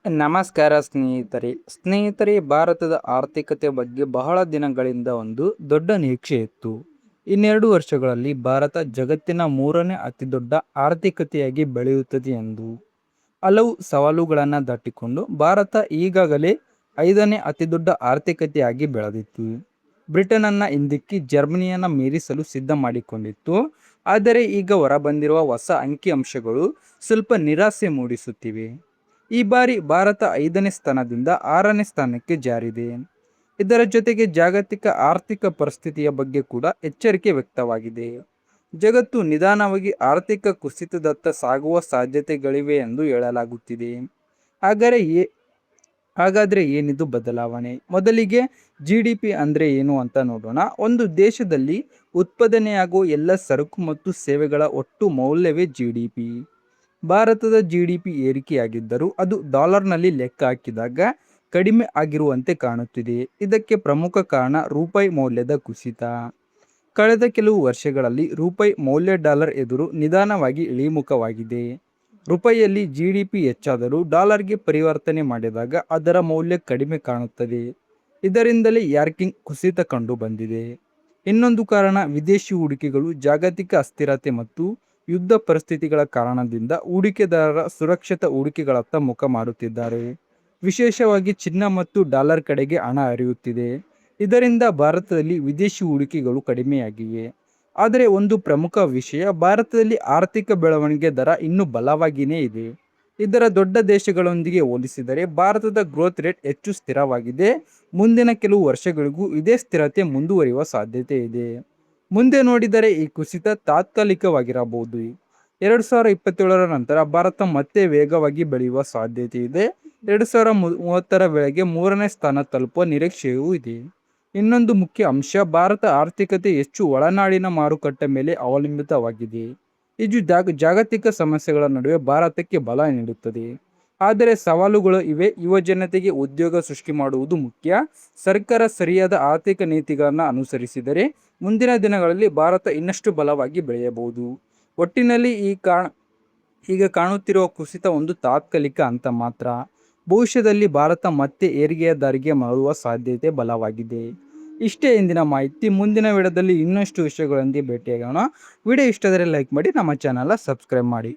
ನಮಸ್ಕಾರ ಸ್ನೇಹಿತರೆ, ಭಾರತದ ಆರ್ಥಿಕತೆ ಬಗ್ಗೆ ಬಹಳ ದಿನಗಳಿಂದ ಒಂದು ದೊಡ್ಡ ನಿರೀಕ್ಷೆ ಇತ್ತು. ಇನ್ನೆರಡು ವರ್ಷಗಳಲ್ಲಿ ಭಾರತ ಜಗತ್ತಿನ ಮೂರನೇ ಅತಿದೊಡ್ಡ ಆರ್ಥಿಕತೆಯಾಗಿ ಬೆಳೆಯುತ್ತದೆ ಎಂದು. ಹಲವು ಸವಾಲುಗಳನ್ನು ದಾಟಿಕೊಂಡು ಭಾರತ ಈಗಾಗಲೇ ಐದನೇ ಅತಿದೊಡ್ಡ ಆರ್ಥಿಕತೆಯಾಗಿ ಬೆಳೆದಿತ್ತು. ಬ್ರಿಟನನ್ನು ಹಿಂದಿಕ್ಕಿ ಜರ್ಮನಿಯನ್ನು ಮೀರಿಸಲು ಸಿದ್ಧ ಮಾಡಿಕೊಂಡಿತ್ತು. ಆದರೆ ಈಗ ಹೊರಬಂದಿರುವ ಹೊಸ ಅಂಕಿಅಂಶಗಳು ಸ್ವಲ್ಪ ನಿರಾಸೆ ಮೂಡಿಸುತ್ತಿವೆ. ಈ ಬಾರಿ ಭಾರತ 5ನೇ ಸ್ಥಾನದಿಂದ 6ನೇ ಸ್ಥಾನಕ್ಕೆ ಜಾರಿದೆ. ಇದರ ಜೊತೆಗೆ ಜಾಗತಿಕ ಆರ್ಥಿಕ ಪರಿಸ್ಥಿತಿಯ ಬಗ್ಗೆ ಕೂಡ ಎಚ್ಚರಿಕೆ ವ್ಯಕ್ತವಾಗಿದೆ. ಜಗತ್ತು ನಿಧಾನವಾಗಿ ಆರ್ಥಿಕ ಕುಸಿತದತ್ತ ಸಾಗುವ ಸಾಧ್ಯತೆಗಳಿವೆ ಎಂದು ಹೇಳಲಾಗುತ್ತಿದೆ. ಹಾಗಾದರೆ ಏನಿದು ಬದಲಾವಣೆ? ಮೊದಲಿಗೆ GDP ಅಂದರೆ ಏನು ಅಂತ ನೋಡೋಣ. ಒಂದು ದೇಶದಲ್ಲಿ ಉತ್ಪಾದನೆಯಾಗುವ ಎಲ್ಲ ಸರಕು ಮತ್ತು ಸೇವೆಗಳ ಒಟ್ಟು ಮೌಲ್ಯವೇ GDP. ಭಾರತದ GDP ಏರಿಕೆಯಾಗಿದ್ದರೂ ಅದು ಡಾಲರ್ನಲ್ಲಿ ಲೆಕ್ಕ ಹಾಕಿದಾಗ ಕಡಿಮೆ ಆಗಿರುವಂತೆ ಕಾಣುತ್ತಿದೆ. ಇದಕ್ಕೆ ಪ್ರಮುಖ ಕಾರಣ ರೂಪಾಯಿ ಮೌಲ್ಯದ ಕುಸಿತ. ಕಳೆದ ಕೆಲವು ವರ್ಷಗಳಲ್ಲಿ ರೂಪಾಯಿ ಮೌಲ್ಯ ಡಾಲರ್ ಎದುರು ನಿಧಾನವಾಗಿ ಇಳಿಮುಖವಾಗಿದೆ. ರೂಪಾಯಿಯಲ್ಲಿ GDP ಹೆಚ್ಚಾದರೂ ಡಾಲರ್ಗೆ ಪರಿವರ್ತನೆ ಮಾಡಿದಾಗ ಅದರ ಮೌಲ್ಯ ಕಡಿಮೆ ಕಾಣುತ್ತದೆ. ಇದರಿಂದಲೇ ರ್ಯಾಂಕಿಂಗ್ ಕುಸಿತ ಕಂಡು ಬಂದಿದೆ. ಇನ್ನೊಂದು ಕಾರಣ ವಿದೇಶಿ ಹೂಡಿಕೆಗಳು. ಜಾಗತಿಕ ಅಸ್ಥಿರತೆ ಮತ್ತು ಯುದ್ಧ ಪರಿಸ್ಥಿತಿಗಳ ಕಾರಣದಿಂದ ಹೂಡಿಕೆದಾರರ ಸುರಕ್ಷಿತ ಹೂಡಿಕೆಗಳತ್ತ ಮುಖ ಮಾಡುತ್ತಿದ್ದಾರೆ. ವಿಶೇಷವಾಗಿ ಚಿನ್ನ ಮತ್ತು ಡಾಲರ್ ಕಡೆಗೆ ಹಣ ಹರಿಯುತ್ತಿದೆ. ಇದರಿಂದ ಭಾರತದಲ್ಲಿ ವಿದೇಶಿ ಹೂಡಿಕೆಗಳು ಕಡಿಮೆಯಾಗಿವೆ. ಆದರೆ ಒಂದು ಪ್ರಮುಖ ವಿಷಯ, ಭಾರತದಲ್ಲಿ ಆರ್ಥಿಕ ಬೆಳವಣಿಗೆ ದರ ಇನ್ನೂ ಬಲವಾಗಿಯೇ ಇದೆ. ಇದರ ದೊಡ್ಡ ದೇಶಗಳೊಂದಿಗೆ ಹೋಲಿಸಿದರೆ ಭಾರತದ ಗ್ರೋತ್ ರೇಟ್ ಹೆಚ್ಚು ಸ್ಥಿರವಾಗಿದೆ. ಮುಂದಿನ ಕೆಲವು ವರ್ಷಗಳಿಗೂ ಇದೇ ಸ್ಥಿರತೆ ಮುಂದುವರಿಯುವ ಸಾಧ್ಯತೆ ಇದೆ. ಮುಂದೆ ನೋಡಿದರೆ ಈ ಕುಸಿತ ತಾತ್ಕಾಲಿಕವಾಗಿರಬಹುದು. 2027ರ ನಂತರ ಭಾರತ ಮತ್ತೆ ವೇಗವಾಗಿ ಬೆಳೆಯುವ ಸಾಧ್ಯತೆ ಇದೆ. 2030ರ ವೇಳೆಗೆ 3ನೇ ಸ್ಥಾನ ತಲುಪುವ ನಿರೀಕ್ಷೆಯೂ ಇದೆ. ಇನ್ನೊಂದು ಮುಖ್ಯ ಅಂಶ, ಭಾರತ ಆರ್ಥಿಕತೆ ಹೆಚ್ಚು ಒಳನಾಡಿನ ಮಾರುಕಟ್ಟೆ ಮೇಲೆ ಅವಲಂಬಿತವಾಗಿದೆ. ಇದು ಜಾಗತಿಕ ಸಮಸ್ಯೆಗಳ ನಡುವೆ ಭಾರತಕ್ಕೆ ಬಲ ನೀಡುತ್ತದೆ. ಆದರೆ ಸವಾಲುಗಳು ಇವೆ. ಯುವಜನತೆಗೆ ಉದ್ಯೋಗ ಸೃಷ್ಟಿ ಮಾಡುವುದು ಮುಖ್ಯ. ಸರ್ಕಾರ ಸರಿಯಾದ ಆರ್ಥಿಕ ನೀತಿಗಳನ್ನು ಅನುಸರಿಸಿದರೆ ಮುಂದಿನ ದಿನಗಳಲ್ಲಿ ಭಾರತ ಇನ್ನಷ್ಟು ಬಲವಾಗಿ ಬೆಳೆಯಬಹುದು. ಒಟ್ಟಿನಲ್ಲಿ ಈಗ ಕಾಣುತ್ತಿರುವ ಕುಸಿತ ಒಂದು ತಾತ್ಕಾಲಿಕ ಹಂತ ಮಾತ್ರ. ಭವಿಷ್ಯದಲ್ಲಿ ಭಾರತ ಮತ್ತೆ ಏರಿಕೆಯ ದಾರಿಗೆ ಮರಳುವ ಸಾಧ್ಯತೆ ಬಲವಾಗಿದೆ. ಇಷ್ಟೇ ಇಂದಿನ ಮಾಹಿತಿ. ಮುಂದಿನ ವಿಡಿಯೋದಲ್ಲಿ ಇನ್ನಷ್ಟು ವಿಷಯಗಳೊಂದಿಗೆ ಭೇಟಿಯಾಗೋಣ. ವಿಡಿಯೋ ಇಷ್ಟವಾದರೆ ಲೈಕ್ ಮಾಡಿ, ನಮ್ಮ ಚಾನಲ್ನ ಸಬ್ಸ್ಕ್ರೈಬ್ ಮಾಡಿ.